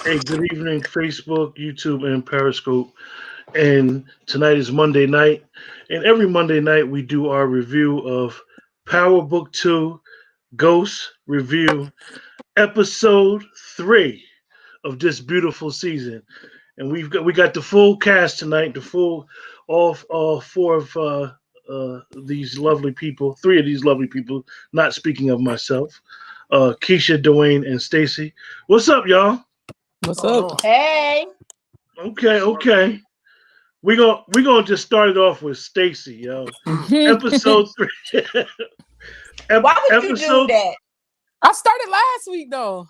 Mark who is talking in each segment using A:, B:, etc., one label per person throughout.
A: Hey, good evening, Facebook, YouTube, and Periscope. And tonight is Monday night. And every Monday night, we do our review of Power Book 2 Ghost Review, Episode 3 of this beautiful season. And we got the full cast tonight, the full all four of these lovely people, three of these lovely people. Not speaking of myself, Keisha, Dwayne, and Stacy. What's up, y'all?
B: What's
C: Oh
B: up?
C: no.
D: Hey,
A: Okay. We gonna just start it off with Stacy, yo. Episode 3.
D: why would you do
A: Episode.
D: that?
B: I started last week though.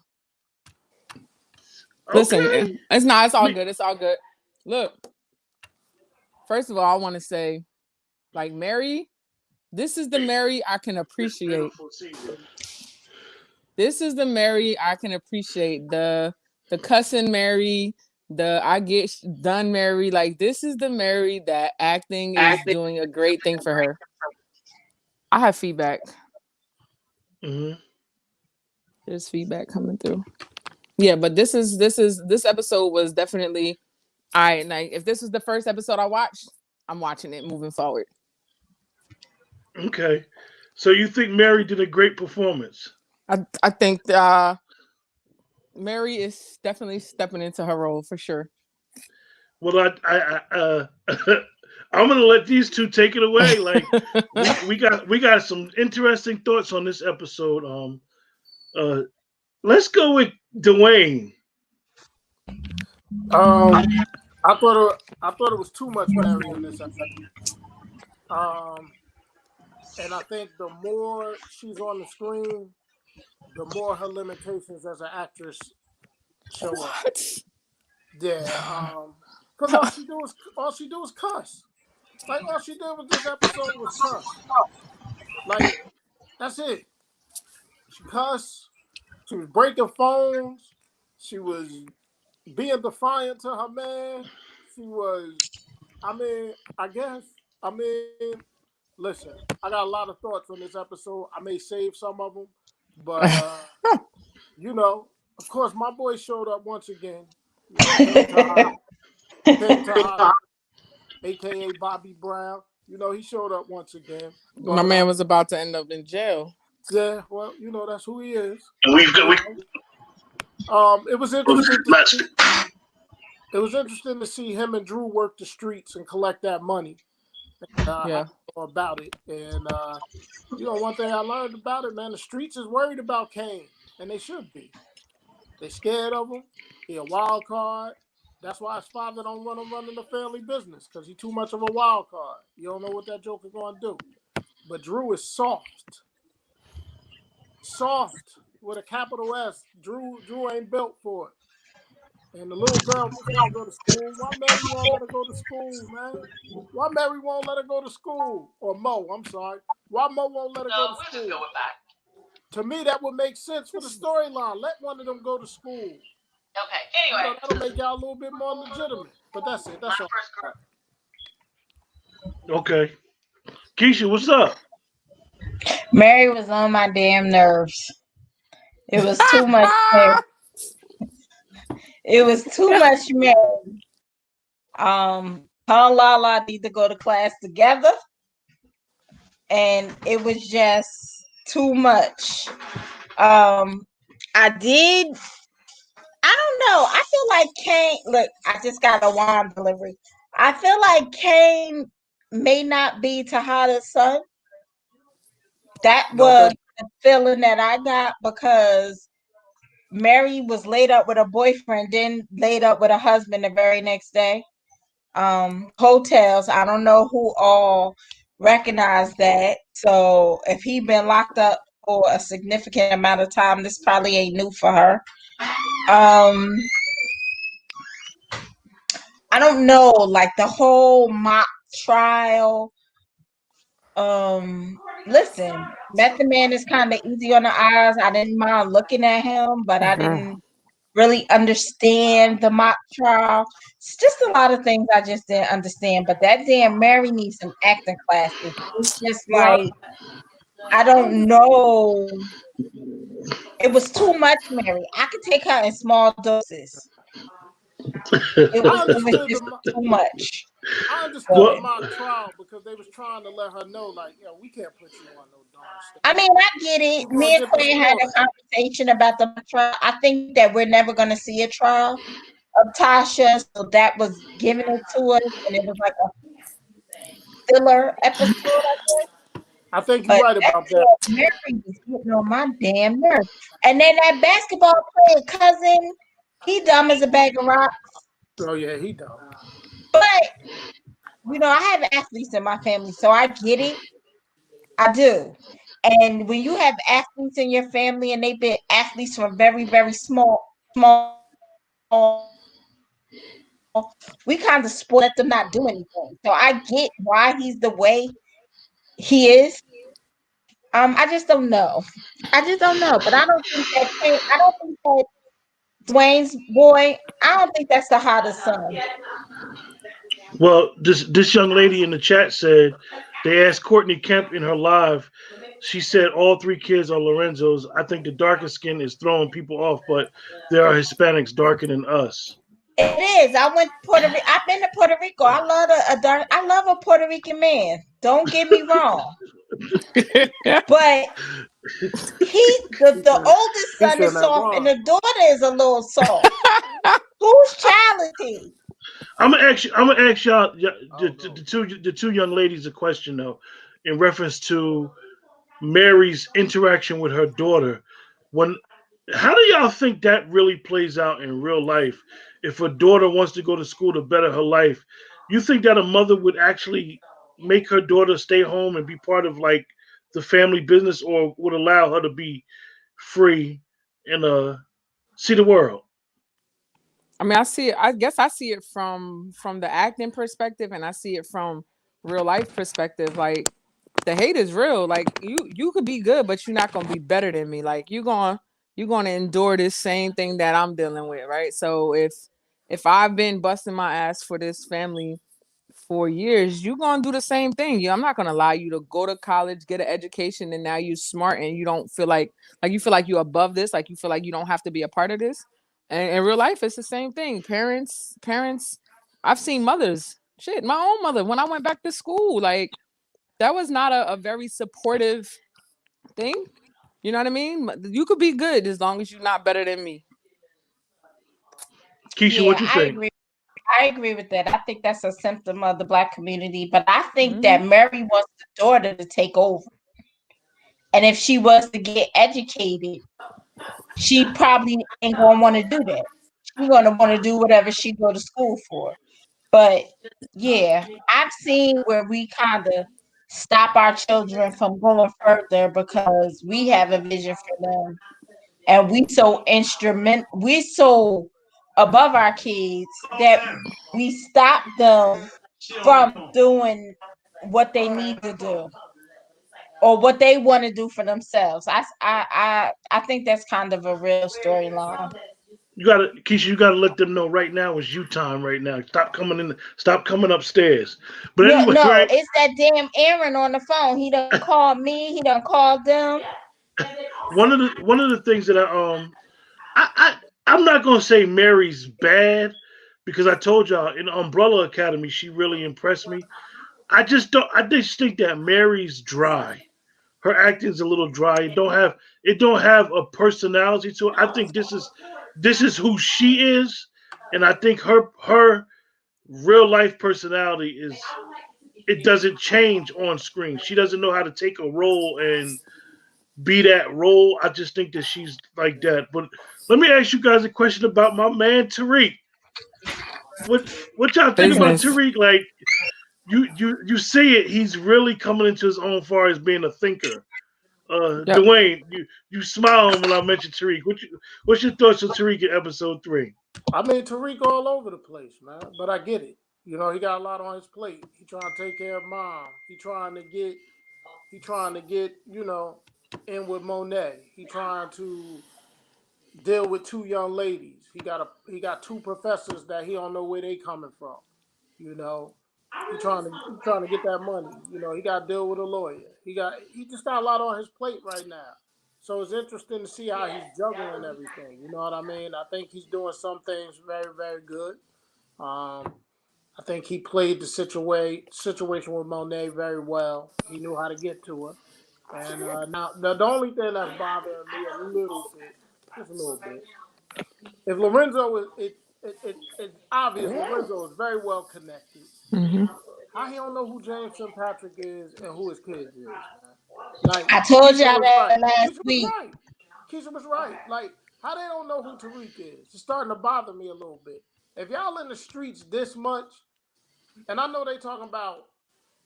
B: Listen,
A: Okay.
B: it's all
A: Me-
B: good. It's all good. Look, first of all, I want to say, like Mary, this is the Mary I can appreciate.
A: Beautiful season.
B: This is the Mary I can appreciate. The cussing Mary, the I get done Mary. Like this is the Mary that acting is doing a great thing for her. I have feedback.
A: Mhm.
B: There's feedback coming through. Yeah, but this episode was definitely like if this was the first episode I watched, I'm watching it moving forward.
A: Okay. So you think Mary did a great performance?
B: I think Mary is definitely stepping into her role for sure.
A: Well, I'm gonna let these two take it away. Like we got some interesting thoughts on this episode. Uh, let's go with Dwayne.
C: I thought it was too much Mary in this episode. And I think the more she's on the screen, the more her limitations as an actress show up.
B: What?
C: Yeah, because all she do is cuss. Like all she did with this episode was cuss. Like that's it. She cussed. She was breaking phones. She was being defiant to her man. She was. I mean, I guess. I mean, listen. I got a lot of thoughts on this episode. I may save some of them, but of course, my boy showed up once again. King Tahada, aka Bobby Brown. He showed up once again.
B: My
C: But
B: man was about to end up in jail.
C: yeah, well, that's who he is.
A: And we've got we.
C: It was interesting. It was interesting to see him and Drew work the streets and collect that money.
B: Yeah.
C: About it, and one thing I learned about it, man, the streets is worried about Kane, and they should be. They scared of him. He a wild card. That's why his father don't want him running the family business, because he too much of a wild card. You don't know what that joker gonna do. But Drew is soft with a capital S. Drew ain't built for it. And the little girl won't go to school. Why Mary won't let her go to school, man? Why Mary won't let her go to school? Or Mo, I'm sorry. Why Mo won't let her go to school? We'll just go with that. To me, that would make sense for the storyline. Let one of them go to school.
E: Okay, anyway.
C: That'll make y'all a little bit more legitimate. But that's it. That's all.
A: Okay. Keisha, what's up?
D: Mary was on my damn nerves. It was too much Mary. It was too much Mary. Her and Lala need to go to class together. And it was just too much. I don't know. I feel like Kane, look, I just got a wine delivery. I feel like Kane may not be Tahada's son. That was the feeling that I got because Mary was laid up with a boyfriend, then laid up with a husband the very next day. Hotels, I don't know who all recognized that. So if he been locked up for a significant amount of time, this probably ain't new for her. I don't know, like the whole mock trial. Listen, Method Man is kind of easy on the eyes. I didn't mind looking at him, but I didn't really understand the mock trial. It's just a lot of things I just didn't understand. But that damn Mary needs some acting classes. It's just like I don't know. It was too much, Mary. I could take her in small doses. It
C: I
D: was
C: understood
D: just
C: the
D: too much.
C: I understood the
D: But
A: Well,
C: mock trial because they was trying to let her know, like, yo, we can't put you on no darn
D: I
C: stage.
D: mean, I get it.
C: You're gonna
D: Me and
C: get the
D: Quinn had
C: story.
D: a conversation about the trial. I think that we're never going to see a trial of Tasha, so that was given it to us, and it was like a filler episode, I guess.
C: I think you're
D: But
C: right
D: that
C: about that.
D: girl Mary was getting on my damn nerves. And then that basketball player cousin, he dumb as a bag of rocks.
C: Oh yeah, he dumb.
D: But I have athletes in my family, so I get it. I do. And when you have athletes in your family and they've been athletes from very, very small, we kind of spoil them to let them not do anything. So I get why he's the way he is. I just don't know. I just don't know. But I don't think that Dwayne's boy, I don't think that's the hottest son.
A: well, this young lady in the chat said they asked Courtney Kemp in her live. She said all three kids are Lorenzo's. I think the darkest skin is throwing people off, but there are Hispanics darker than us.
D: It is. I went to Puerto Rico. I've been to Puerto Rico. I love I love a Puerto Rican man. Don't get me wrong. But the oldest
C: He
D: son
C: shouldn't
D: is
C: have
D: soft and
C: won.
D: the daughter is a little soft. Whose child is he?
A: I'm gonna ask y'all
C: I don't know.
A: the two young ladies a question though, in reference to Mary's interaction with her daughter. When How do y'all think that really plays out in real life? If a daughter wants to go to school to better her life, you think that a mother would actually make her daughter stay home and be part of like the family business, or would allow her to be free and see the world?
B: I mean, I see it. I guess I see it from the acting perspective, and I see it from real life perspective. Like the hate is real. Like you could be good, but you're not gonna be better than me. Like you're gonna endure this same thing that I'm dealing with, right? So if I've been busting my ass for this family for years, you're gonna do the same thing. I'm not gonna allow you to go to college, get an education, and now you're smart and you don't feel like you feel like you're above this, like you feel like you don't have to be a part of this. And in real life, it's the same thing. Parents, I've seen mothers. Shit, my own mother, when I went back to school, like that was not a very supportive thing. You know what I mean? You could be good as long as you're not better than me.
A: Keisha, what
D: Yeah,
A: you
D: I
A: think?
D: agree. I agree with that. I think that's a symptom of the black community. But I think
B: Hmm.
D: that Mary wants the daughter to take over. And if she was to get educated, she probably ain't gonna want to do that. She's gonna want to do whatever she go to school for. But yeah, I've seen where we kind of stop our children from going further because we have a vision for them, and we so above our kids that we stop them from doing what they need to do or what they want to do for themselves. I think that's kind of a real storyline.
A: You gotta, Keisha, you gotta let them know right now is you time right now. Stop coming upstairs. But
D: No,
A: anyway,
D: no,
A: right?
D: it's that damn Aaron on the phone. He done called me. He done called them.
A: One of the things that I'm not gonna say Mary's bad because I told y'all in Umbrella Academy she really impressed me. I just think that Mary's dry. Her acting's a little dry. It don't have a personality to it. I think this is who she is, and I think her real life personality is it doesn't change on screen. She doesn't know how to take a role and be that role. I just think that she's like that. But let me ask you guys a question about my man Tariq. What y'all think about
B: Business.
A: Tariq? Like you see it, he's really coming into his own far as being a thinker.
B: Yep.
A: Dwayne, you smile when I mention Tariq. What's your thoughts on Tariq in episode 3?
C: I mean, Tariq all over the place, man. But I get it. You know, he got a lot on his plate. He trying to take care of mom. He trying to get, in with Monet. He trying to deal with two young ladies. He got two professors that he don't know where they coming from. You know, he trying to get that money. You know, he got to deal with a lawyer. He just got a lot on his plate right now. So it's interesting to see how he's juggling everything. You know what I mean? I think he's doing some things very, very good. Um, I think he played the situation with Monet very well. He knew how to get to her. And now the only thing that's bothering me a little bit, just a little bit, if Lorenzo is it's obvious Lorenzo is very well connected.
B: Mhm.
C: How he don't know who James St. Patrick is and who his kids is, man? Like
D: I told
C: Keisha
D: y'all
C: was
D: that
C: right.
D: last
C: Keisha was
D: week.
C: right. Keisha was right. Like how they don't know who Tariq is? It's starting to bother me a little bit. If y'all in the streets this much, and I know they talking about,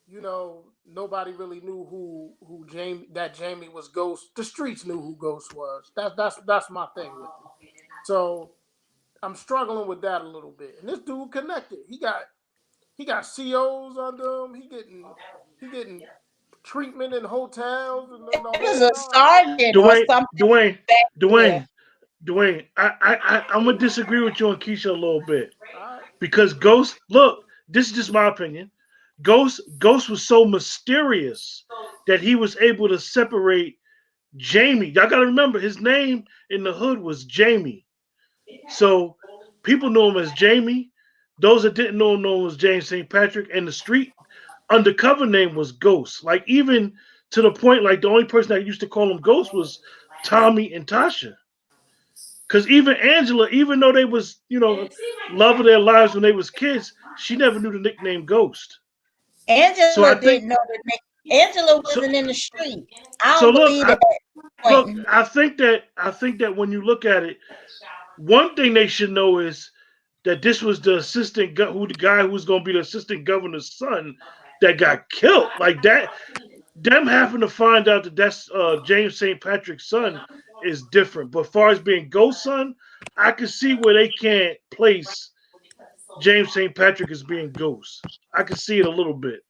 C: nobody really knew who Jamie was Ghost. The streets knew who Ghost was. That's my thing with it. So I'm struggling with that a little bit. And this dude connected. He got COs under him. He getting treatment in hotels and the
D: It was
C: whole
D: a
C: nine.
D: sergeant or
A: Dwayne,
D: something
A: Dwayne,
D: back there.
A: Dwayne, Dwayne. I'm gonna disagree with you on Keisha a little bit
C: All right.
A: because Ghost. Look, this is just my opinion. Ghost was so mysterious that he was able to separate Jamie. Y'all gotta remember his name in the hood was Jamie. So people knew him as Jamie. Those that didn't know him as James St. Patrick, and the street undercover name was Ghost. Like even to the point, like the only person that used to call him Ghost was Tommy and Tasha. Because even Angela, even though they was love of their lives when they was kids, she never knew the nickname Ghost. So
D: Angela
A: I think
D: didn't know the name. Angela
A: so.
D: wasn't in the street. I
A: So
D: don't
A: look,
D: believe that, Quentin.
A: I think that when you look at it, one thing they should know is that this was the the guy who was going to be the assistant governor's son that got killed. Like that, them having to find out that that's James St. Patrick's son is different. But as far as being Ghost son, I can see where they can't place James St. Patrick as being Ghost. I can see it a little bit.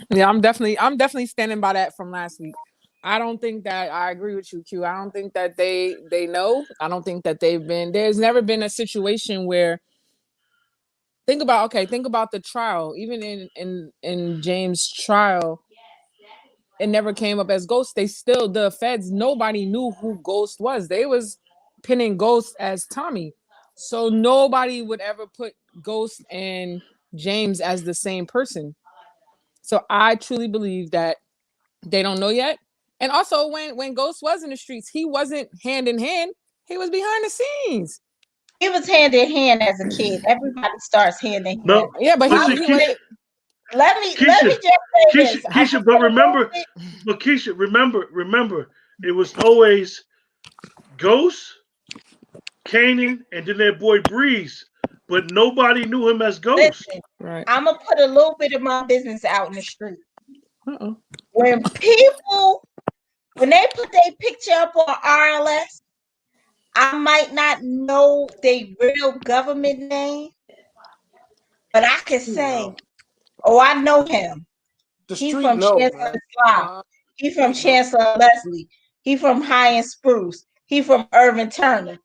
B: Yeah, I'm definitely standing by that from last week. I don't think that I agree with you, Q. I don't think that they know. I don't think that they've been. There's never been a situation where think about the trial. Even in James' trial, it never came up as Ghost. The feds, nobody knew who Ghost was. They was pinning Ghost as Tommy. So nobody would ever put Ghost and James as the same person. So I truly believe that they don't know yet. And also when Ghost was in the streets, he wasn't hand in hand. He was behind the scenes.
D: He was hand in hand as a kid. Everybody starts hand in hand.
A: No,
B: Yeah, but
A: but
D: I
A: see,
B: he was
A: Keisha,
D: let me
A: Keisha,
D: just say this. I'm gonna
A: Keisha, but
D: put a little
A: remember,
D: bit.
A: but Keisha, remember, it was always Ghost, Kanan, and then their boy Breeze, but nobody knew him as Ghost.
D: Listen,
B: right.
D: I'm gonna put a little bit of my business out in the street.
B: Uh-oh.
D: When they put their picture up on RLS, I might not know their real government name, but I can
C: Street
D: say,
C: know.
D: oh, I know him.
C: The
D: He
C: street
D: from
C: know,
D: Chancellor
C: man.
D: Sly. He from
C: Street know.
D: Chancellor Leslie. He from High and Spruce. He from Irvin Turner.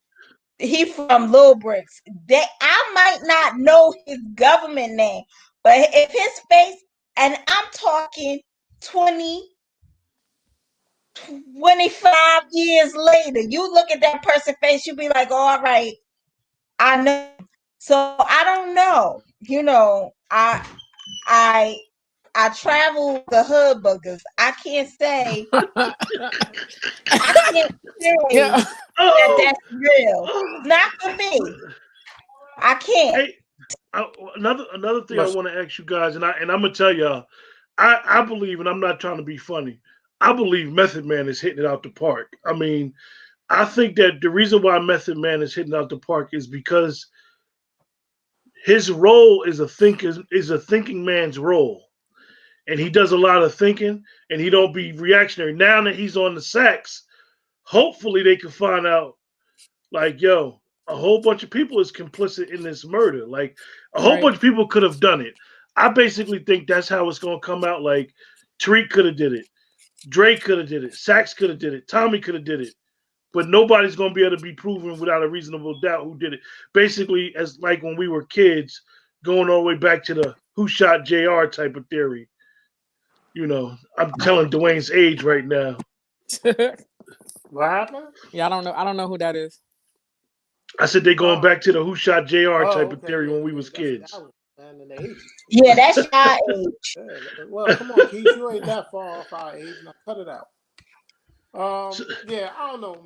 D: He from Little Bricks. I might not know his government name, but if his face, and I'm talking 20, 25 years later, you look at that person's face, you be like, oh, all right, I know. So I don't know. I I travel the hood boogers. I can't say
B: Yeah.
D: that
A: Oh,
D: that's real.
A: oh.
D: Not for me. I can't.
A: Hey, another thing I
C: Listen,
A: want to ask you guys, and I'm gonna tell y'all, I believe, and I'm not trying to be funny. I believe Method Man is hitting it out the park. I mean, I think that the reason why Method Man is hitting out the park is because his role is a thinking man's role, and he does a lot of thinking, and he don't be reactionary. Now that he's on the sacks, hopefully they can find out, like, yo, a whole bunch of people is complicit in this murder. Like, a whole
B: Right.
A: bunch of people could have done it. I basically think that's how it's gonna come out. Like, Tariq could have did it, Drake could have did it, Sax could have did it, Tommy could have did it, but nobody's gonna be able to be proven without a reasonable doubt who did it. Basically, as like when we were kids, going all the way back to the who shot JR type of theory. I'm telling Dwayne's age right now.
C: What happened?
B: Yeah, I don't know. I don't know who that is.
A: I said they going
C: Oh,
A: back to the who shot JR type of
C: okay,
A: theory
C: yeah,
A: when we
C: yeah.
A: was
C: That's
A: kids.
C: that was man in the 80s.
D: Yeah, that's your age.
C: Yeah, well, come on, Keith, you ain't that far off our age. Now cut it out.
A: So,
C: Yeah, I don't know,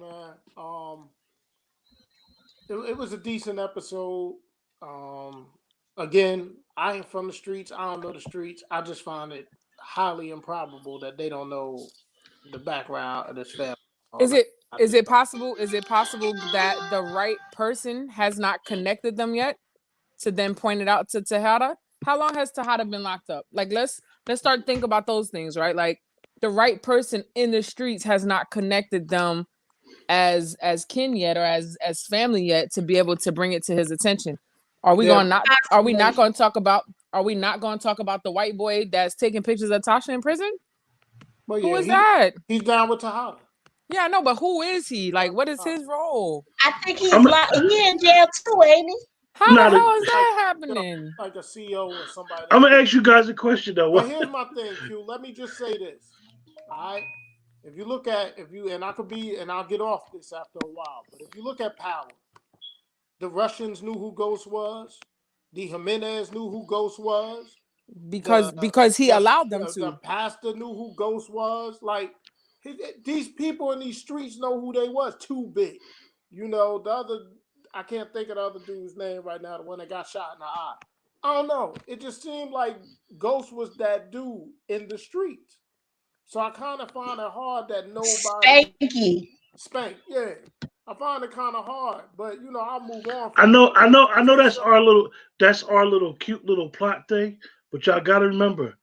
C: man. It was a decent episode. Um, again, I ain't from the streets. I don't know the streets. I just find it highly improbable that they don't know the background of this family. All
B: Is
C: that.
B: it is it possible? Is it possible that the right person has not connected them yet to then point it out to Tejada? How long has Tejada been locked up? Like let's start thinking about those things, right? Like the right person in the streets has not connected them as kin yet or as family yet to be able to bring it to his attention. Are we
C: Yeah,
B: going not are we not
D: Possibly.
B: going to talk about the white boy that's taking pictures of Tasha in prison?
C: but
B: Who
C: yeah,
B: is that?
C: he's down with Tejada.
B: Yeah, no, but who is he? Like, what is his role?
D: I think he's
A: I'm
D: locked. He in jail too, ain't he?
B: How the
A: not.
B: hell is
C: Like
B: that
C: you know,
B: happening?
C: like a CEO or somebody
A: I'm
C: that.
A: gonna ask you guys a question though.
C: But here's my thing, Q. Let me just say this. All right. If you look at and I could be and I'll get off this after a while, but if you look at power, the Russians knew who Ghost was, the Jimenez knew who Ghost was, the
B: Because he
C: the
B: allowed them
C: the
B: to.
C: pastor knew who Ghost was. Like these people in these streets know who they was. Too big. You know, the other I can't think of the other dude's name right now, the one that got shot in the eye. I don't know. It just seemed like Ghost was that dude in the streets. So I kind of find it hard that nobody
D: Spanky.
C: Spank. Yeah, I find it kind of hard, but you know I'll move on
A: I
C: from it.
A: know, I know, I
C: It's
A: know.
C: just
A: That's our little cute little plot thing. But y'all gotta remember,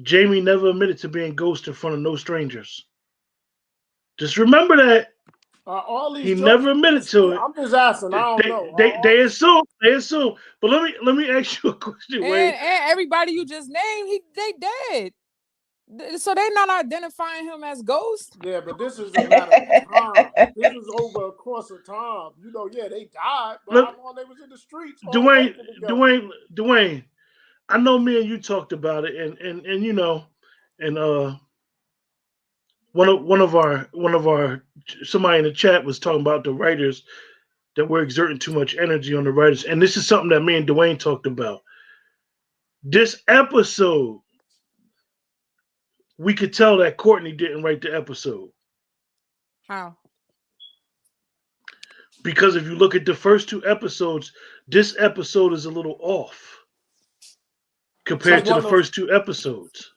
A: Jamie never admitted to being Ghost in front of no strangers. Just remember that
C: all
A: he
C: these jokes.
A: never admitted to it.
C: I'm just asking. I don't know.
A: They assume they assume. But let me ask you a question, Wade.
B: And everybody you just named, they dead. So they not identifying him as Ghost.
C: Yeah, but this is a matter of time. This is over a course of time. You know, yeah, they died, but
A: Look,
C: how long they was in the streets all
A: Dwayne,
C: working together?
A: Dwayne. I know me and you talked about it, and you know, and one of our somebody in the chat was talking about the writers that we're exerting too much energy on the writers, and this is something that me and Dwayne talked about. This episode, we could tell that Courtney didn't write the episode
B: How?
A: because if you look at the first two episodes, this episode is a little off
C: It's like
A: compared to
C: one
A: the
C: of those.
A: first two episodes.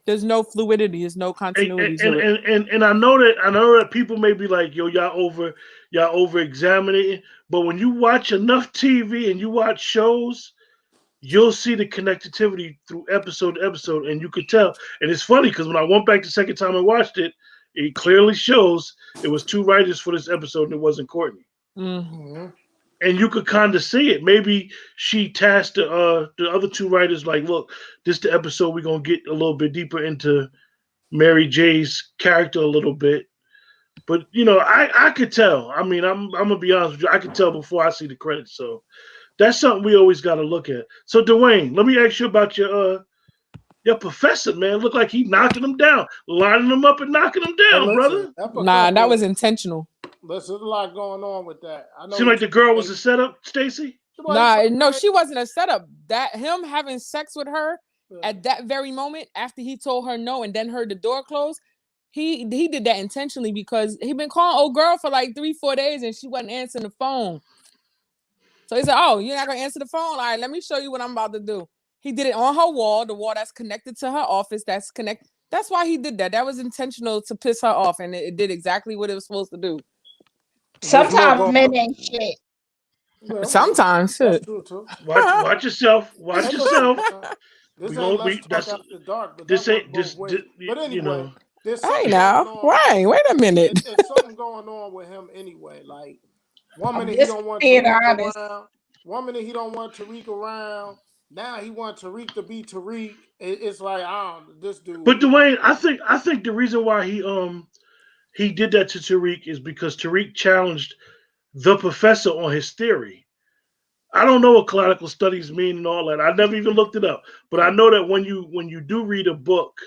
B: There's no fluidity, there's no
A: And,
B: continuity
A: and,
B: to it.
A: and, and, and I know that people may be like, yo, y'all over examining, but when you watch enough TV and you watch shows, you'll see the connectivity through episode to episode, and you could tell. And it's funny because when I went back the second time and watched it, it clearly shows it was two writers for this episode and it wasn't Courtney.
C: Mm-hmm.
A: And you could kind of see it. Maybe she tasked the other two writers like, look, this the episode we're gonna get a little bit deeper into Mary J's character a little bit. But you know, I could tell. I mean, I'm gonna be honest with you. I could tell before I see the credits. So that's something we always got to look at. So Dwayne, let me ask you about your professor, man. Look like he knocking them down, lining them up and knocking them
C: And
A: down,
C: listen,
A: brother.
C: that
B: Nah, that
C: professor.
B: was intentional.
C: Listen, there's a lot going on with that. I know
A: Seemed like
C: he's
A: the girl was
C: and
A: a setup, Stacy.
C: well, it's
B: Nah, no,
C: okay.
B: she wasn't a setup. That him having sex with her
C: Yeah.
B: at that very moment after he told her no and then heard the door close, he did that intentionally because he been calling old girl for like 3-4 days and she wasn't answering the phone. So he said, "Oh, you're not gonna answer the phone? All right, let me show you what I'm about to do." He did it on her wall, the wall that's connected to her office. That's connected. That's why he did that. That was intentional to piss her off, and it did exactly what it was supposed to do.
C: There's more
D: Sometimes
C: going
D: men
C: on.
D: ain't shit.
C: Well,
B: Sometimes,
C: that's
B: shit.
C: true too.
A: Watch yourself.
C: Hey,
A: Watch
C: listen,
A: yourself.
C: this
A: We
C: ain't
A: gonna
C: let's
A: be
C: talk
A: that's
C: after dark, but that
A: this
C: worked
A: ain't
C: both
A: this
C: ways. But
A: you
C: anyway,
A: know.
C: there's
B: Hey
C: something going
B: now,
C: on.
B: wait a minute.
C: It's something going on with him anyway. Like one
D: I'm
C: minute he
D: just
C: don't want
D: being
C: Tariq
D: honest.
C: around. One minute he don't want Tariq around. Now he wants Tariq to be Tariq. It's like this
A: But
C: dude.
A: Dwayne, I think the reason why he did that to Tariq is because Tariq challenged the professor on his theory. I don't know what canonical studies mean and all that. I never even looked it up. But I know that when you do read a book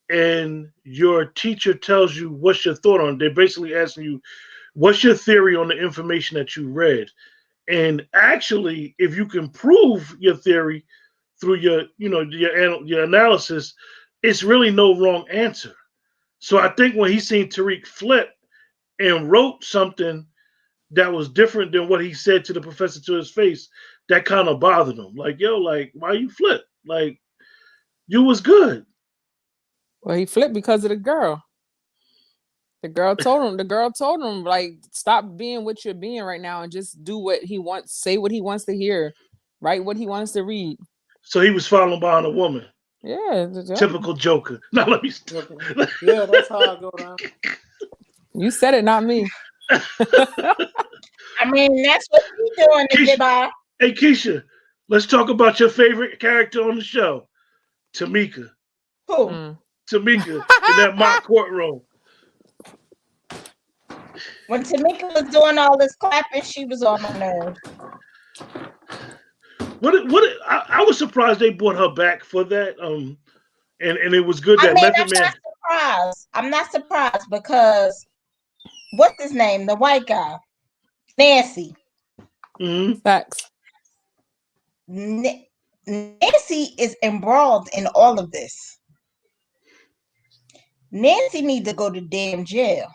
A: and your teacher tells you what's your thought on it. They're basically asking you what's your theory on the information that you read. And actually, if you can prove your theory through your analysis, it's really no wrong answer. So I think when he seen Tariq flip and wrote something that was different than what he said to the professor to his face, that kind of bothered him. Like, yo, like, why you flip? Like, you was good.
B: Well, he flipped because of the girl. The girl told him, like, stop being what you're being right now and just do what he wants, say what he wants to hear, write what he wants to read.
A: So he was following behind a woman.
B: Yeah.
A: Typical Joker. Now let me.
C: Yeah, that's how I go down.
B: You said it, not me.
D: I mean, that's what you doing to get by.
A: Hey Keisha, let's talk about your favorite character on the show, Tamika.
D: Who?
A: Tamika in that mock courtroom.
D: When Tamika was doing all this clapping, she was on my nerves.
A: I was surprised they brought her back for that. And it was good that Method Man.
D: I'm not surprised because what's his name? The white guy, Nancy.
B: Facts.
D: Nancy is embroiled in all of this. Nancy needs to go to damn jail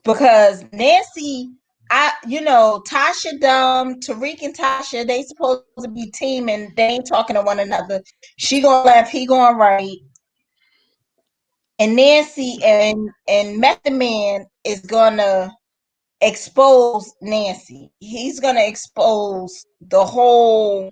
D: because Nancy, Tasha dumb, Tariq and Tasha, they supposed to be teaming. They ain't talking to one another. She going left, he going right. And Nancy and Method Man is gonna expose Nancy. He's gonna expose the whole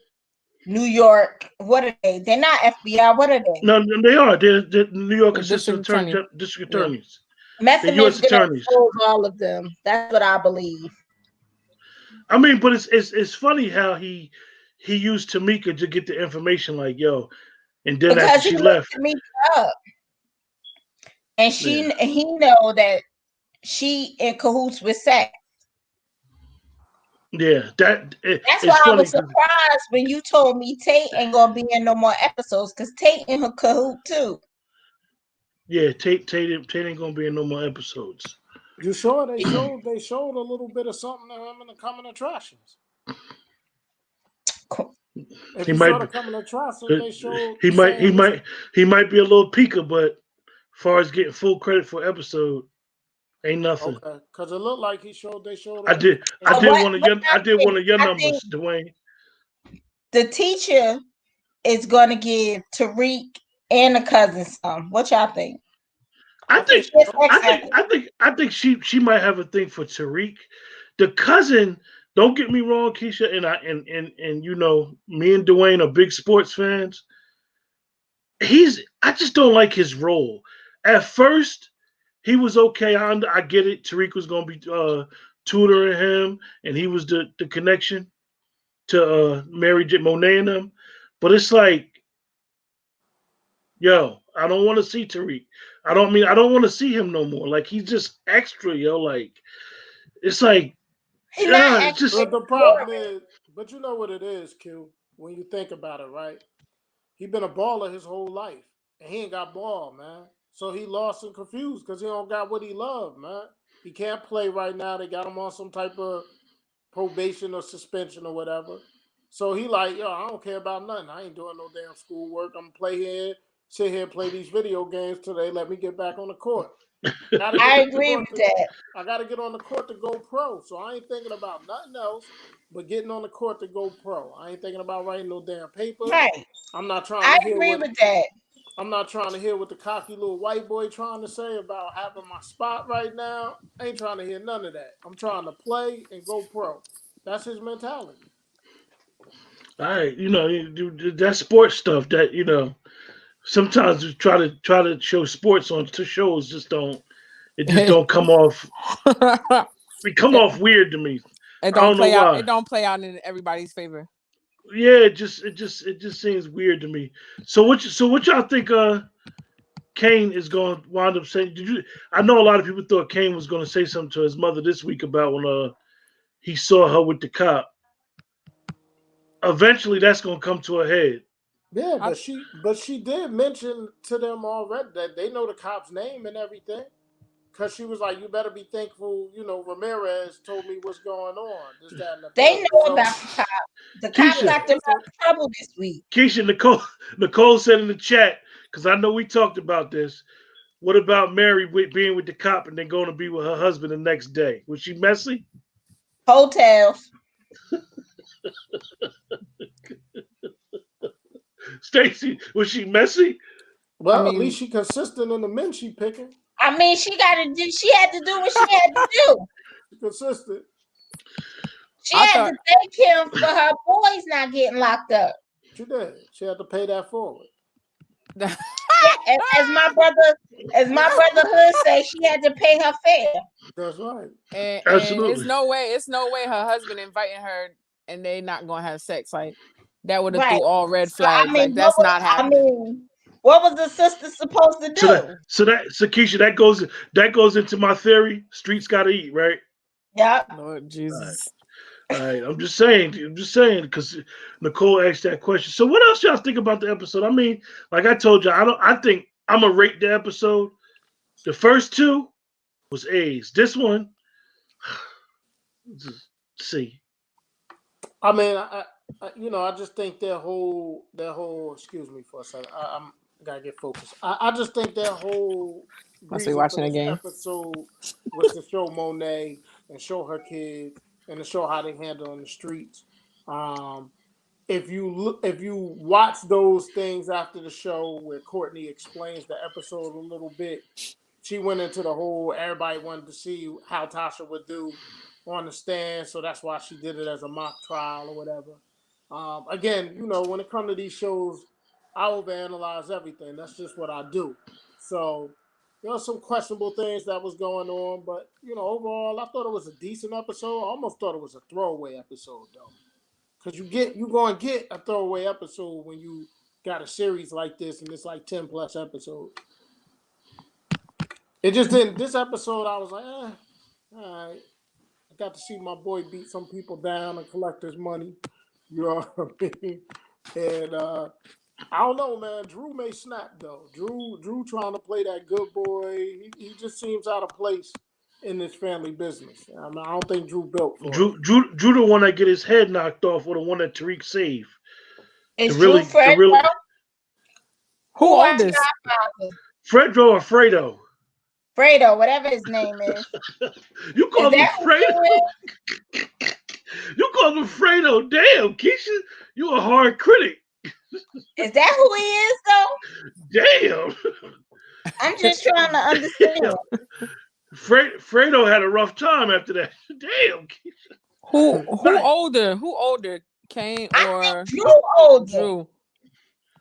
D: New York. What are they? They're not FBI. What are they?
A: No, they are. They're New York
B: District
A: district attorneys.
D: Method
A: U.S.
D: Man's gonna
A: attorneys.
D: expose all of them. That's what I believe.
A: I mean, but it's funny how he used Tamika to get the information. Like, yo, and then
D: because
A: after she left,
D: Tamika up, and he know that she in cahoots with Sack.
A: Yeah, that's
D: why I was surprised when you told me Tate ain't gonna be in no more episodes because Tate in her cahoot too.
A: Yeah, Tate ain't gonna be in no more episodes.
C: You sure they showed a little bit of something to him in the coming attractions? If you saw the coming attractions, they showed
A: he might be a little peaker, but as far as getting full credit for episode, ain't nothing.
C: Okay, because it looked like they showed.
A: I did one of your numbers, Dwayne.
D: The teacher is gonna give Tariq and the cousin some. What y'all think?
A: I think she might have a thing for Tariq. The cousin, don't get me wrong, Keisha, and you know, me and Dwayne are big sports fans. I just don't like his role. At first, he was okay. I get it. Tariq was gonna be tutoring him, and he was the connection to Mary J. Monet and them. But it's like, yo, I don't want to see Tariq. I don't want to see him no more. Like, he's just extra, yo. Like, it's like,
D: it's
C: just. But the problem is, but you know what it is, Q. When you think about it, right? He been a baller his whole life, and he ain't got ball, man. So he lost and confused because he don't got what he loved, man. He can't play right now. They got him on some type of probation or suspension or whatever. So he like, yo, I don't care about nothing. I ain't doing no damn schoolwork. I'm gonna play here, sit here, play these video games till they let me get back on the court.
D: I agree with that.
C: I gotta get on the court to go pro. So I ain't thinking about nothing else but getting on the court to go pro. I ain't thinking about writing no damn papers.
D: Right.
C: I'm not trying
D: to hear with that.
C: I'm not trying to hear what the cocky little white boy trying to say about having my spot right now. I ain't trying to hear none of that. I'm trying to play and go pro. That's his mentality.
A: All right, you know, that sports stuff that, you know, sometimes we try to show sports on to shows just don't come off. It come off weird to me.
B: It don't play out. It don't play out in everybody's favor.
A: Yeah, it just seems weird to me. So what y'all think? Kane is going to wind up saying? I know a lot of people thought Kane was going to say something to his mother this week about when he saw her with the cop. Eventually, that's going to come to a head.
C: Yeah, but she did mention to them already that they know the cop's name and everything. Cause she was like, "You better be thankful, Ramirez told me what's going on." This, that, and the
D: They
C: third.
D: know
C: So,
D: about the cop. The cop
A: Keisha,
D: got them
C: so
D: out of trouble this week.
A: Keisha, Nicole said in the chat because I know we talked about this. What about Mary being with the cop and then going to be with her husband the next day? Was she messy?
D: Hotels.
A: Stacy, was she messy?
C: well, at least
B: mean,
C: she consistent in the men she picking.
D: I mean, she had to do what she had to do.
C: She consistent.
D: She
B: I
D: had
B: thought
D: to thank him for her boys not getting locked up.
C: She did. She had to pay that forward.
D: Yeah, as my brother Hood say, she had to pay her fare.
C: That's right.
B: and
A: Absolutely.
B: it's no way her husband inviting her and they not gonna have sex. Like that would have
D: Right.
B: threw all red
D: So I
B: flags.
D: mean,
B: Like that's not happening.
D: what was the sister supposed to do?
A: So Keisha, that goes into my theory. Streets gotta eat, right?
D: Yeah.
B: Lord
A: All right.
B: Jesus.
A: All right. I'm just saying because Nicole asked that question. So what else y'all think about the episode? I mean, like I told you, I think I'm gonna rate the episode. The first two was A's. This one, C.
C: I mean, I just think their whole. Excuse me for a second. I'm gotta get focused. I just think their whole
B: Must be
C: reason for
B: watching a
C: this
B: game.
C: episode was to show Monet and show her kids and to show how they handle on the streets. Um, if you watch those things after the show where Courtney explains the episode a little bit, she went into the whole everybody wanted to see how Tasha would do on the stand, so that's why she did it as a mock trial or whatever. Again, when it comes to these shows, I overanalyze everything. That's just what I do. So there were some questionable things that was going on, but overall, I thought it was a decent episode. I almost thought it was a throwaway episode though, because you going to get a throwaway episode when you got a series like this and it's like 10+ episodes. It just didn't. This episode, I was like, all right. I got to see my boy beat some people down and collect his money. You know what I mean? And I don't know, man. Drew may snap though. Drew trying to play that good boy. He just seems out of place in this family business. I mean, I don't think Drew built for it.
A: Drew the one that get his head knocked off, or the one that Tariq saved.
D: Is Drew Fred
B: Who
D: who our
B: oldest?
D: godfather?
A: Fredro or Fredo?
D: Fredo, whatever his name is.
A: You
D: Is
A: call him
D: that who Drew
A: Fredo?
D: is?
A: You call him Fredo? Damn, Keisha, you a hard critic.
D: Is that who he is though?
A: Damn.
D: I'm just trying to understand.
A: Fredo had a rough time after that. Damn.
B: Who older? Who older? Kane
D: I
B: or
D: think Drew older.
B: Drew?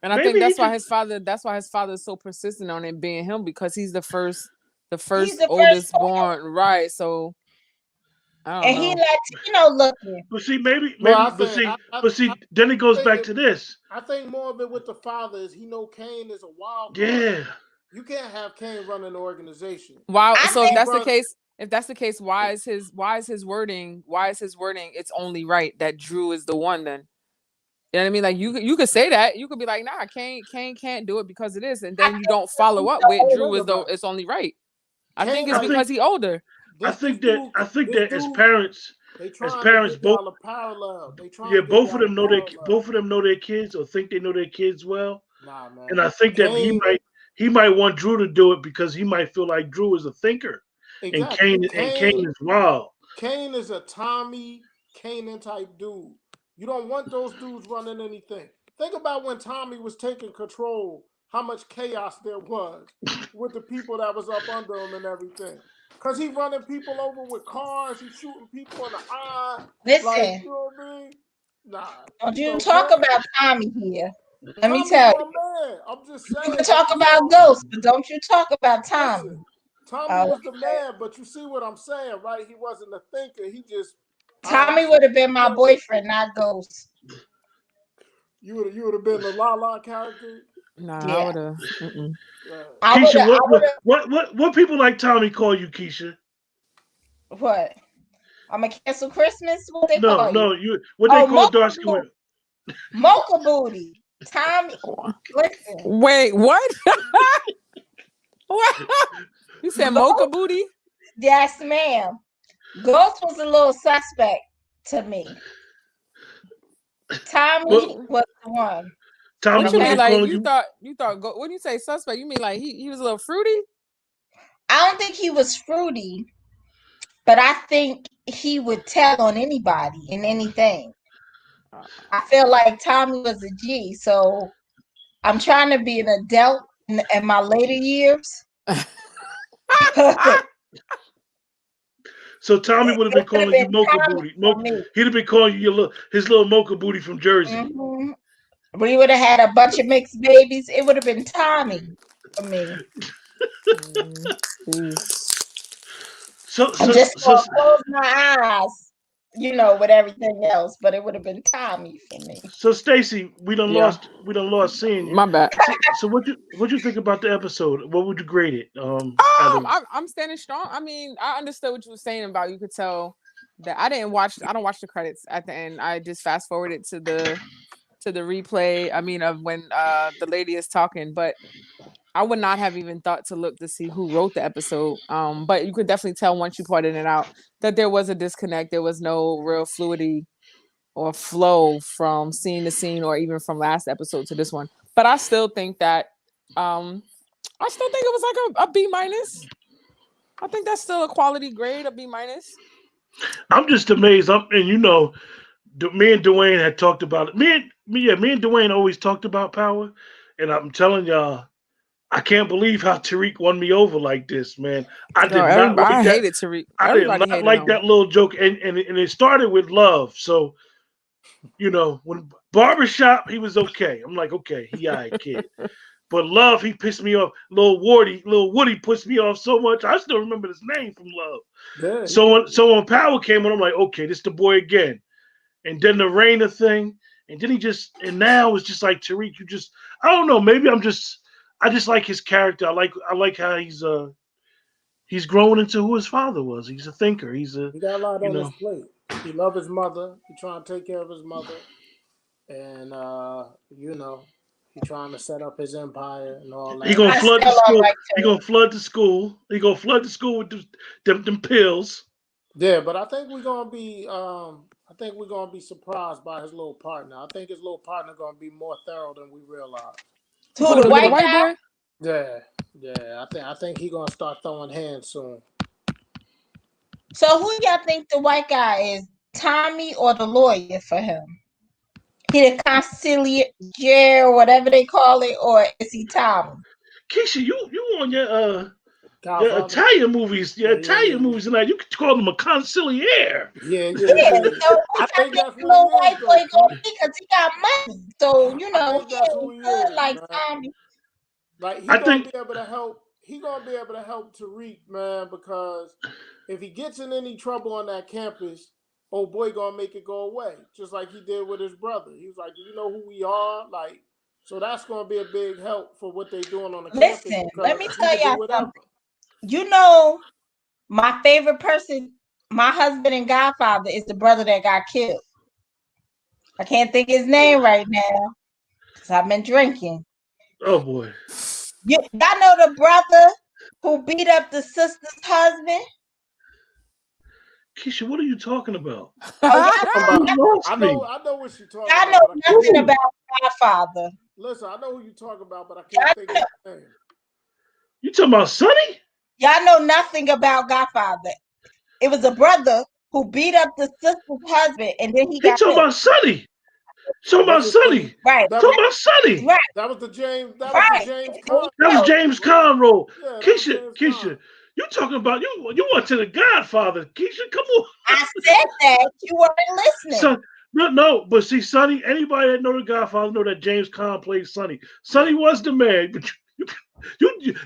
B: And I
A: Maybe
B: think that's
A: he
B: why his father. That's why his father is so persistent on it being him, because he's the first
D: He's the
B: oldest
D: first
B: born. Right. So I
D: and
B: don't
D: he
B: know.
D: Latino looking.
A: But see,
C: Well,
A: then it goes
C: I
A: back
C: think
A: to this.
C: I think more of it with the father is he know Kane is a wild card.
A: Yeah.
C: You can't have Kane running an organization.
B: Wow.
D: I
B: So
D: think
B: if that's the case, why is his wording? It's only right that Drew is the one. Then you know what I mean? Like you could say that. You could be like, nah, Kane can't do it because it is, and then you don't follow up with Drew is though it's only right. I think it's because he older.
A: I think that as parents,
C: they trying to get
A: both
C: y'all a parallel. They trying
A: yeah,
C: to get
A: both of
C: y'all
A: them
C: a
A: know
C: parallel.
A: their kids or think they know their kids well.
C: Nah, man.
A: And I think that he might want Drew to do it because he might feel like Drew is a thinker.
C: Exactly.
A: And Kane is wild.
C: Kane is a Tommy Kanan type dude. You don't want those dudes running anything. Think about when Tommy was taking control, how much chaos there was with the people that was up under him and everything. Because he running people over with cars, he's shooting people in the eye.
D: Listen,
C: like, you know what I mean? Nah.
D: Don't you talk about Tommy here. Let me
C: Tommy's
D: tell
C: my
D: you.
C: man. I'm just saying.
D: You can talk about Ghost, but don't you talk about Tommy.
C: Listen, Tommy was the man, but you see what I'm saying, right? He wasn't a thinker. He just
D: Tommy would have been my boyfriend, not Ghost.
C: You would have been the La La character.
B: Nah,
D: Yeah.
B: I would have.
A: Keisha, what people like Tommy call you, Keisha?
D: What? I'm gonna cancel Christmas. What they call you?
A: No, what they call dark skin women?
D: Mocha booty. Tommy, listen.
B: Wait, what? What? You said mocha booty?
D: Yes, ma'am. Ghost was a little suspect to me. Tommy was the one.
A: Tommy,
B: What you
A: what
B: mean?
A: they
B: Like
A: calling
B: you thought? When you say suspect, you mean like he was a little fruity?
D: I don't think he was fruity, but I think he would tell on anybody and anything. I feel like Tommy was a G, so I'm trying to be an adult in my later years.
A: So Tommy would have been calling you mocha booty. He'd have been calling you his little mocha booty from Jersey.
D: Mm-hmm. We would have had a bunch of mixed babies. It would have been Tommy for me. I just close my eyes, with everything else, but it would have been Tommy for me.
A: So Stacy, we done lost seeing you.
B: My bad.
A: So what you think about the episode? What would you grade it?
B: I'm standing strong. I mean, I understood what you were saying about you could tell that I don't watch the credits at the end. I just fast forwarded to the replay. I mean, of when the lady is talking, but I would not have even thought to look to see who wrote the episode. But you could definitely tell once you pointed it out that there was a disconnect. There was no real fluidity or flow from scene to scene, or even from last episode to this one. But I still think that I still think it was like a B minus. I think that's still a quality grade, a B minus.
A: I'm just amazed. Me and Dwayne had talked about it. Me and Dwayne always talked about Power, and I'm telling y'all, I can't believe how Tariq won me over like this, man. I did not like that.
B: I hated Tariq.
A: I did not like that little joke, and it started with love. So, when barbershop, he was okay. I'm like, okay, he all right, kid. But Love, he pissed me off. Lil Woody pissed me off so much. I still remember his name from Love.
C: Yeah,
A: So when Power came on, I'm like, okay, this the boy again. And then the Raina thing, and then and now it's just like Tariq. I don't know. Maybe I just like his character. I like how he's grown into who his father was. He's a thinker.
C: He got a lot on his plate. He loves his mother. He trying to take care of his mother, and he trying to set up his empire and all that.
A: He gonna flood the school. He gonna flood the school. He gonna flood the school with them pills.
C: Yeah, but I think we're gonna be surprised by his little partner. I think his little partner gonna be more thorough than we realize.
D: Who, the white guy?
B: Boy?
C: Yeah. I think he gonna start throwing hands soon.
D: So who y'all think the white guy is? Tommy or the lawyer for him? He the conciliaire or whatever they call it, or is he Tommy?
A: Keisha, you on your Italian movies, movies tonight. You could call him a conciliaire.
C: Yeah.
D: So I think that's the little white boy gonna be because he got money. So
C: that's who he is,
D: like
C: man.
D: Tommy.
C: Like He gonna be able to help Tariq, man, because if he gets in any trouble on that campus, old boy gonna make it go away, just like he did with his brother. He was like, "Do you know who we are?" Like, so that's gonna be a big help for what they're doing on the campus.
D: Listen, let me tell y'all something. My favorite person, my husband and godfather, is the brother that got killed. I can't think his name right now because I've been drinking.
A: Oh boy.
D: Y'all know the brother who beat up the sister's husband?
A: Keisha, what are you talking about?
C: I know what you're talking about.
D: I know nothing about Godfather.
C: Listen, I know who you're talking about, but I can't think of his name.
A: You talking about Sonny?
D: Y'all know nothing about Godfather. It was a brother who beat up the sister's husband, and then he got
A: talking about Sonny. Talking about Sonny.
D: Right.
A: Talking about Sonny.
D: Right.
C: That was the James Caan.
A: That was James Caan role. Yeah, Keisha, you talking about you went to the Godfather. Keisha, come on.
D: I said that. You weren't listening.
A: No, but see, Sonny, anybody that know the Godfather know that James Caan played Sonny. Sonny was the man, but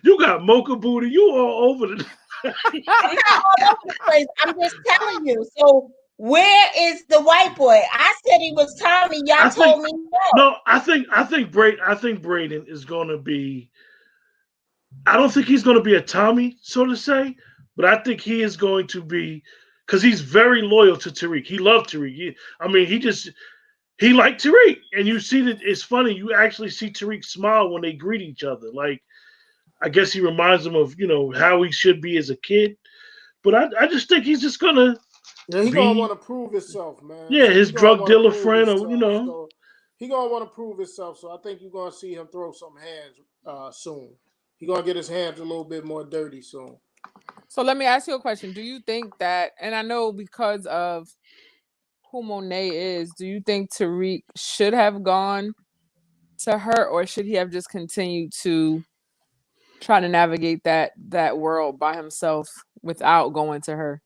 A: you got mocha booty. You all over the
D: I'm not all over the place. I'm just telling you. So where is the white boy? I said he was Tommy. Y'all told me no.
A: No, I think Braden is gonna be. I don't think he's gonna be a Tommy, so to say, but I think he is going to be because he's very loyal to Tariq. He loved Tariq. he liked Tariq, and you see that it's funny. You actually see Tariq smile when they greet each other. Like I guess he reminds him of how he should be as a kid. But I just think he's just gonna
C: Yeah, he gonna want
A: be
C: to prove himself, man.
A: yeah
C: So
A: his
C: he gonna
A: drug
C: want to
A: dealer
C: prove
A: friend, or
C: himself. So he gonna want to prove himself. So I think you're gonna see him throw some hands soon. He gonna get his hands a little bit more dirty soon.
B: So let me ask you a question. Do you think that, and I know because of who Monet is, do you think Tariq should have gone to her, or should he have just continued to try to navigate that world by himself without going to her?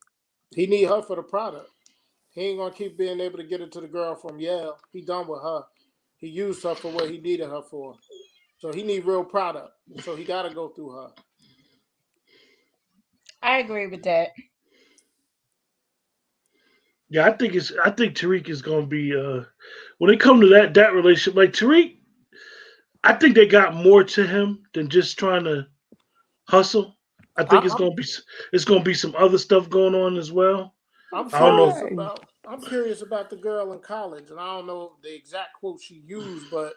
C: He need her for the product. He ain't gonna keep being able to get it to the girl from Yale. He done with her. He used her for what he needed her for. So he need real product. So he got to go through her.
D: I agree with that.
A: Yeah, I think Tariq is gonna be when it come to that relationship, like Tariq, I think they got more to him than just trying to hustle. I think
C: I'm
A: it's gonna be some other stuff going on as well.
C: I'm
A: I don't know.
C: curious about the girl in college, and I don't know the exact quote she used, but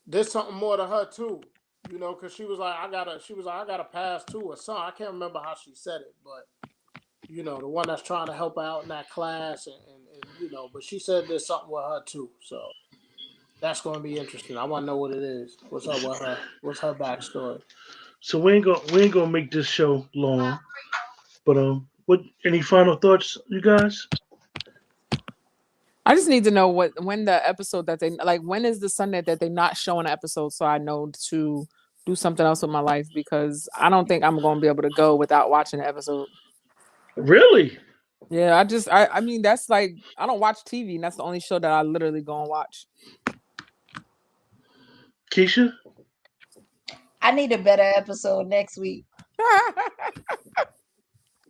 C: there's something more to her too. Because she was like, I got to pass too, or something. I can't remember how she said it, but the one that's trying to help her out in that class, and but she said there's something with her too. So that's going to be interesting. I want to know what it is. What's up with her? What's her backstory?
A: So we ain't gonna make this show long. But what any final thoughts, you guys?
B: I just need to know when the episode that they like, when is the Sunday that they not showing an episode, so I know to do something else with my life, because I don't think I'm gonna be able to go without watching the episode.
A: Really,
B: Yeah, I mean, that's like, I don't watch TV, and that's the only show that I literally go and watch.
A: Keisha?
D: I need a better episode next week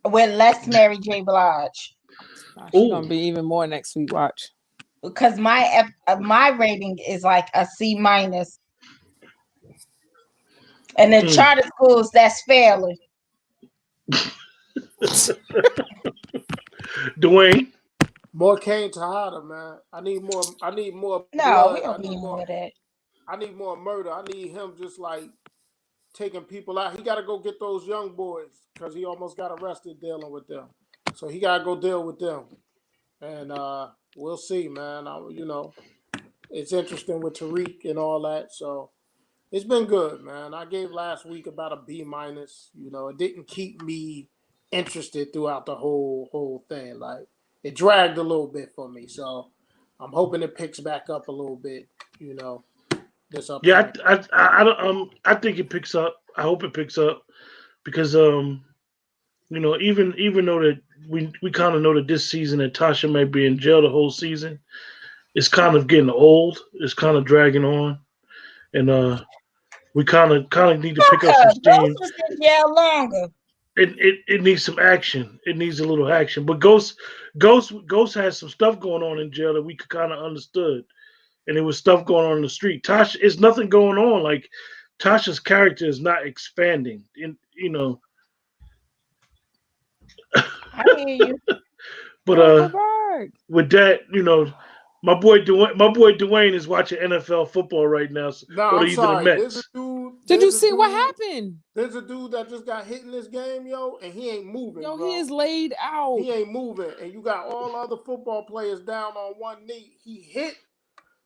D: with less Mary J. Blige.
B: She's
A: Oh,
B: gonna be even more next week. Watch.
D: Because my rating is like a C minus, and the
A: mm.
D: charter schools that's failing.
A: Dwayne.
C: More Kane Tahada, man. I need more. I need more
D: No, we
C: blood.
D: don't need more of that.
C: I need more murder. I need him just like taking people out. He got to go get those young boys because he almost got arrested dealing with them. So he got to go deal with them. And we'll see, man. It's interesting with Tariq and all that. So it's been good, man. I gave last week about a B minus. It didn't keep me interested throughout the whole thing. Like it dragged a little bit for me. So I'm hoping it picks back up a little bit. This
A: Yeah,
C: upcoming.
A: I think it picks up. I hope it picks up because even though that we kind of know that this season that Tasha might be in jail the whole season, it's kind of getting old. It's kind of dragging on, and we kind of need to pick up some
D: Okay, Ghost
A: steam.
D: was in jail longer.
A: It needs some action. It needs a little action. But Ghost has some stuff going on in jail that we could kind of understood, and there was stuff going on in the street. Tasha, is nothing going on. Like Tasha's character is not expanding.
D: I hear you.
A: But
B: Welcome back.
A: with that, my boy Dwayne is watching NFL football right now,
C: No,
A: or
C: I'm
A: either the
C: sorry. There's a
A: Mets.
C: dude.
B: Did you
C: There's a
B: see what
C: dude.
B: happened?
C: There's a dude that just got hit in this game, yo, and he ain't moving,
B: Yo,
C: bro.
B: he is laid out.
C: He ain't moving, and you got all other football players down on one knee. He hit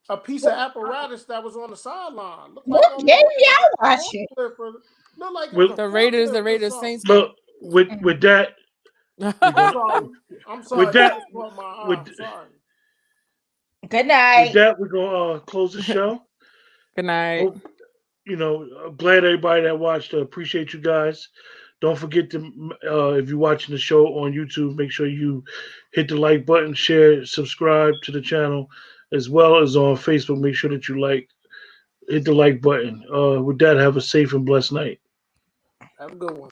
C: a piece of apparatus that was on the sideline. Looked like
D: What game
C: almost like
D: y'all
C: a
D: watching?
C: forklift. Looked like it was
A: With
C: a
B: The Raiders,
C: forklift or something.
B: Saints game.
A: look with that, we're
C: I'm
A: gonna
C: sorry. I'm
A: with
C: sorry. That
A: that
C: just caught my eye.
A: with
C: I'm sorry.
D: Good
A: with
D: night.
A: that we're gonna close the show.
B: Good night.
A: Hope I'm glad everybody that watched. Appreciate you guys. Don't forget to if you're watching the show on YouTube, make sure you hit the like button, share, subscribe to the channel, as well as on Facebook. Make sure that you hit the like button. With that, have a safe and blessed night.
C: Have a good one.